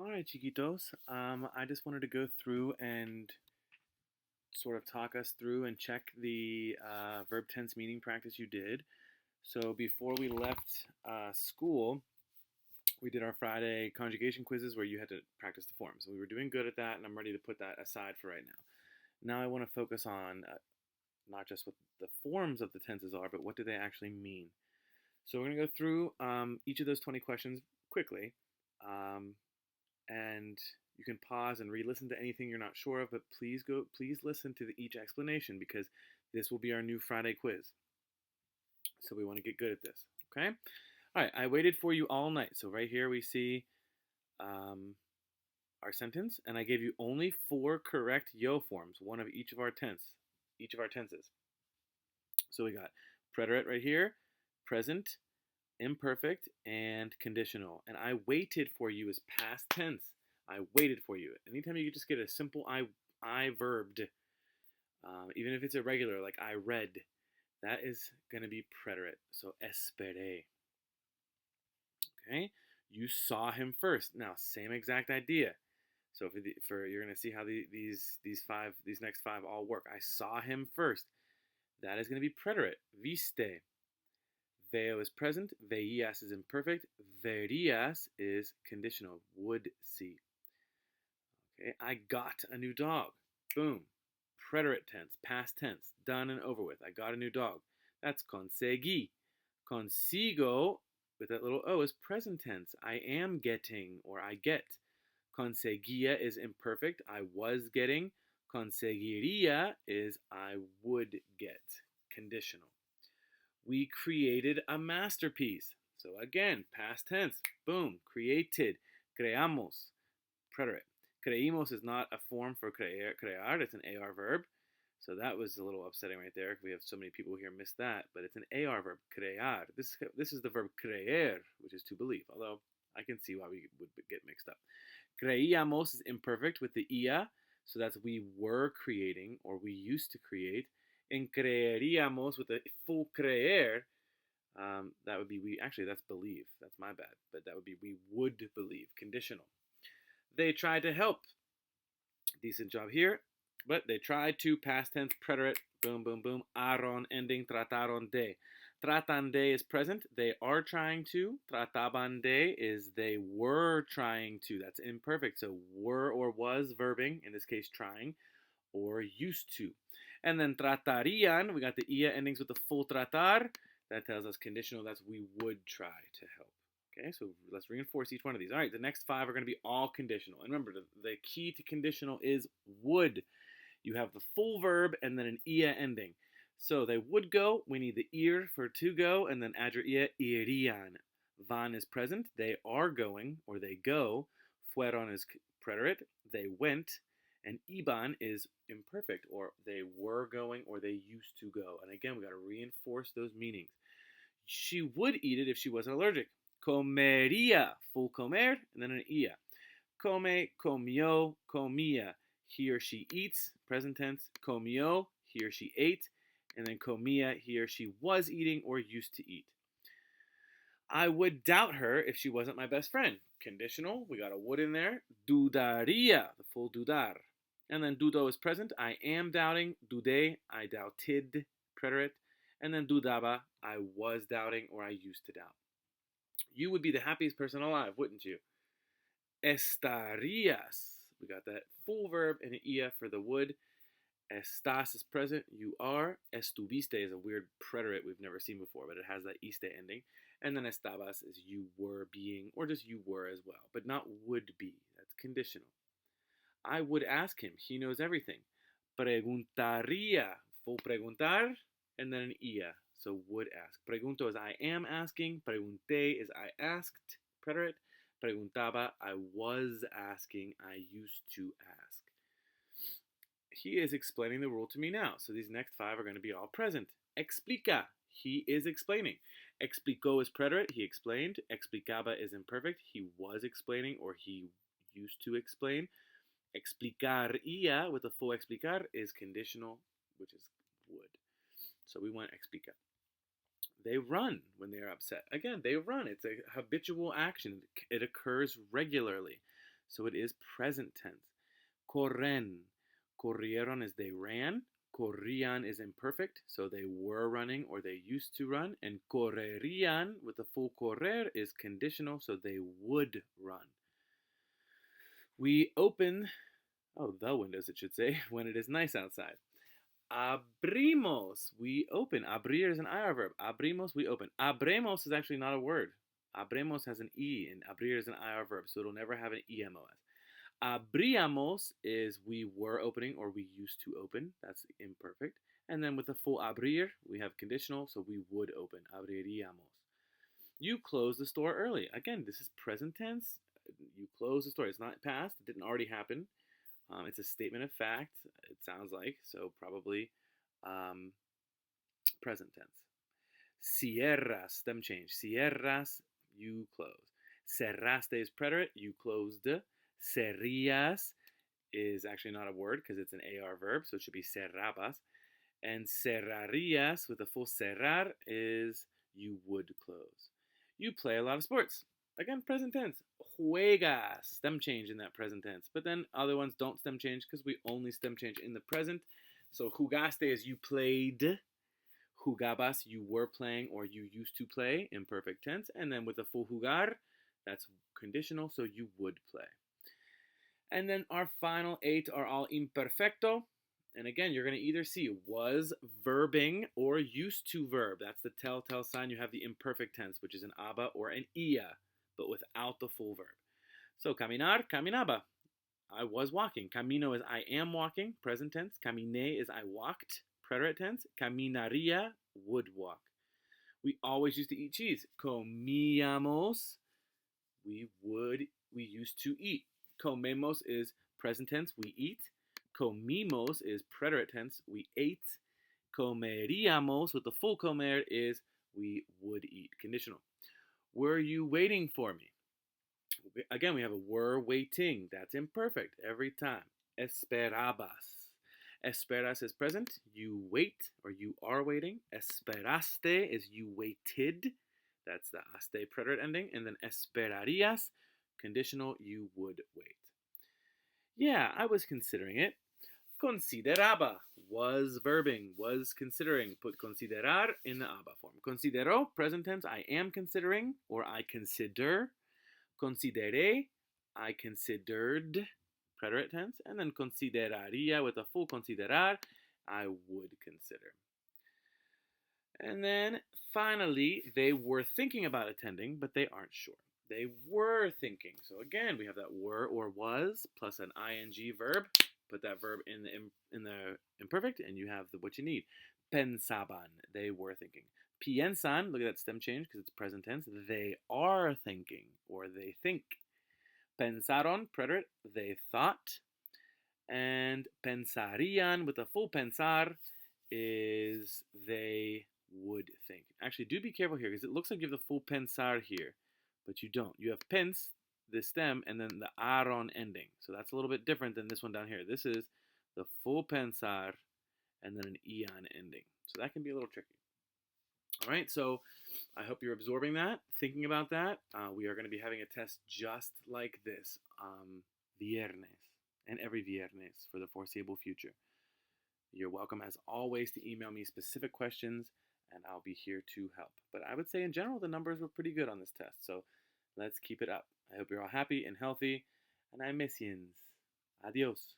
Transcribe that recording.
All right, chiquitos. I just wanted to go through and sort of talk us through and check the verb tense meaning practice you did. So before we left school, we did our Friday conjugation quizzes where you had to practice the forms. We were doing good at that, and I'm ready to put that aside for right now. Now I want to focus on not just what the forms of the tenses are, but what do they actually mean. So we're going to go through each of those 20 questions quickly. And you can pause and re-listen to anything you're not sure of, but please listen to each explanation because this will be our new Friday quiz. So we want to get good at this, okay? All right, I waited for you all night. So right here we see our sentence, and I gave you only 4 correct yo forms, one of each of our tenses. So we got preterite right here, present, imperfect, and conditional. And I waited for you is past tense. I waited for you. Anytime you just get a simple I verbed, even if it's irregular, like I read, that is going to be preterite. So esperé. Okay? You saw him first. Now, same exact idea. So for you're going to see how these next 5 all work. I saw him first. That is going to be preterite. Viste. Veo is present, veías is imperfect, verías is conditional, would see. Okay, I got a new dog. Boom. Preterite tense, past tense, done and over with. I got a new dog. That's conseguí. Consigo, with that little O, is present tense. I am getting, or I get. Conseguía is imperfect. I was getting. Conseguiría is I would get. Conditional. We created a masterpiece. So again, past tense, boom, created, creamos, preterite. Creímos is not a form for crear, it's an AR verb. So that was a little upsetting right there. We have so many people here miss that, but it's an AR verb, crear. This is the verb creer, which is to believe, although I can see why we would get mixed up. Creíamos is imperfect with the ia, so that's we were creating or we used to create. En creeríamos with a full creer, that would be we. Actually, that's believe. That's my bad. But that would be we would believe. Conditional. They tried to help. Decent job here. But they tried to. Past tense, preterite. Boom, boom, boom. Aron ending. Trataron de. Tratan de is present. They are trying to. Trataban de is they were trying to. That's imperfect. So were or was verbing. In this case, trying. Or used to. And then tratarían, we got the ia endings with the full tratar. That tells us conditional, that's we would try to help. Okay, so let's reinforce each one of these. All right, the next 5 are going to be all conditional. And remember, the key to conditional is would. You have the full verb and then an ia ending. So they would go, we need the ir for to go, and then add your ia, irían. Van is present, they are going, or they go. Fueron is preterite, they went. And iban is imperfect, or they were going, or they used to go. And again, we got to reinforce those meanings. She would eat it if she wasn't allergic. Comería, full comer, and then an ia. Come, comió, comía. He or she eats, present tense. Comió, he or she ate. And then comía, he or she was eating or used to eat. I would doubt her if she wasn't my best friend. Conditional, we got a would in there. Dudaría, the full dudar. And then dudo is present. I am doubting. Dudé, I doubted. Preterite. And then dudaba, I was doubting or I used to doubt. You would be the happiest person alive, wouldn't you? Estarías. We got that full verb and an ia for the would. Estás is present. You are. Estuviste is a weird preterite we've never seen before, but it has that iste ending. And then estabas is you were being, or just you were as well, but not would be. That's conditional. I would ask him. He knows everything. Preguntaría. Full preguntar. And then an ia. So would ask. Pregunto is I am asking. Pregunté is I asked. Preterite. Preguntaba. I was asking. I used to ask. He is explaining the rule to me now. So these next 5 are going to be all present. Explica. He is explaining. Explicó is preterite. He explained. Explicaba is imperfect. He was explaining or he used to explain. Explicaría with a full explicar is conditional, which is would. So we want explica. They run when they are upset. Again, they run. It's a habitual action. It occurs regularly. so it is present tense. Corren. Corrieron is they ran. Corrían is imperfect, so they were running or they used to run. And correrían with the full correr is conditional, so they would run. We open, the windows it should say, when it is nice outside. Abrimos, we open. Abrir is an IR verb. Abrimos, we open. Abremos is actually not a word. Abremos has an E, and abrir is an IR verb, so it'll never have an EMOS. Abríamos is we were opening or we used to open. That's imperfect. And then with the full abrir, we have conditional, so we would open. Abriríamos. You closed the store early. Again, this is present tense. You closed the store. It's not past. It didn't already happen. It's a statement of fact, it sounds like, so probably present tense. Cierras, stem change. Cierras, you close. Cerraste is preterite, you closed. Cerrías is actually not a word because it's an AR verb, so it should be cerrabas. And cerrarías with the full cerrar is you would close. You play a lot of sports. Again, present tense. Juegas, stem change in that present tense. But then other ones don't stem change because we only stem change in the present. So jugaste is you played. Jugabas, you were playing or you used to play, imperfect tense. And then with the full jugar, that's conditional, so you would play. And then our final 8 are all imperfecto. And again, you're going to either see was verbing or used to verb. That's the telltale sign you have the imperfect tense, which is an aba or an ia, but without the full verb. So caminar, caminaba. I was walking. Camino is I am walking, present tense. Caminé is I walked, preterite tense. Caminaría, would walk. We always used to eat cheese. Comíamos, we used to eat. Comemos is present tense, we eat. Comimos is preterite tense, we ate. Comeríamos with the full comer is we would eat, conditional. Were you waiting for me? Again, we have a were waiting. That's imperfect every time. Esperabas. Esperas is present. You wait or you are waiting. Esperaste is you waited. That's the aste preterite ending. And then esperarías, conditional, you would wait. Yeah, I was considering it. Consideraba was verbing, was considering. Put considerar in the aba form. Considero, present tense, I am considering or I consider. Consideré, I considered, preterite tense. And then consideraría with a full considerar, I would consider. And then finally, they were thinking about attending, but they aren't sure. They were thinking. So again, we have that were or was plus an ing verb. Put that verb in the imperfect, and you have what you need. Pensaban, they were thinking. Piensan, look at that stem change because it's present tense. They are thinking or they think. Pensaron, preterite, they thought. And pensarían with a full pensar is they would think. Actually, do be careful here because it looks like you have the full pensar here, but you don't. You have pens, the stem, and then the aron ending. So that's a little bit different than this one down here. This is the full pensar and then an ion ending. So that can be a little tricky. All right, so I hope you're absorbing that, thinking about that. We are going to be having a test just like this, viernes, and every viernes for the foreseeable future. You're welcome, as always, to email me specific questions, and I'll be here to help. But I would say, in general, the numbers were pretty good on this test, so let's keep it up. I hope you're all happy and healthy, and I miss yins. Adios.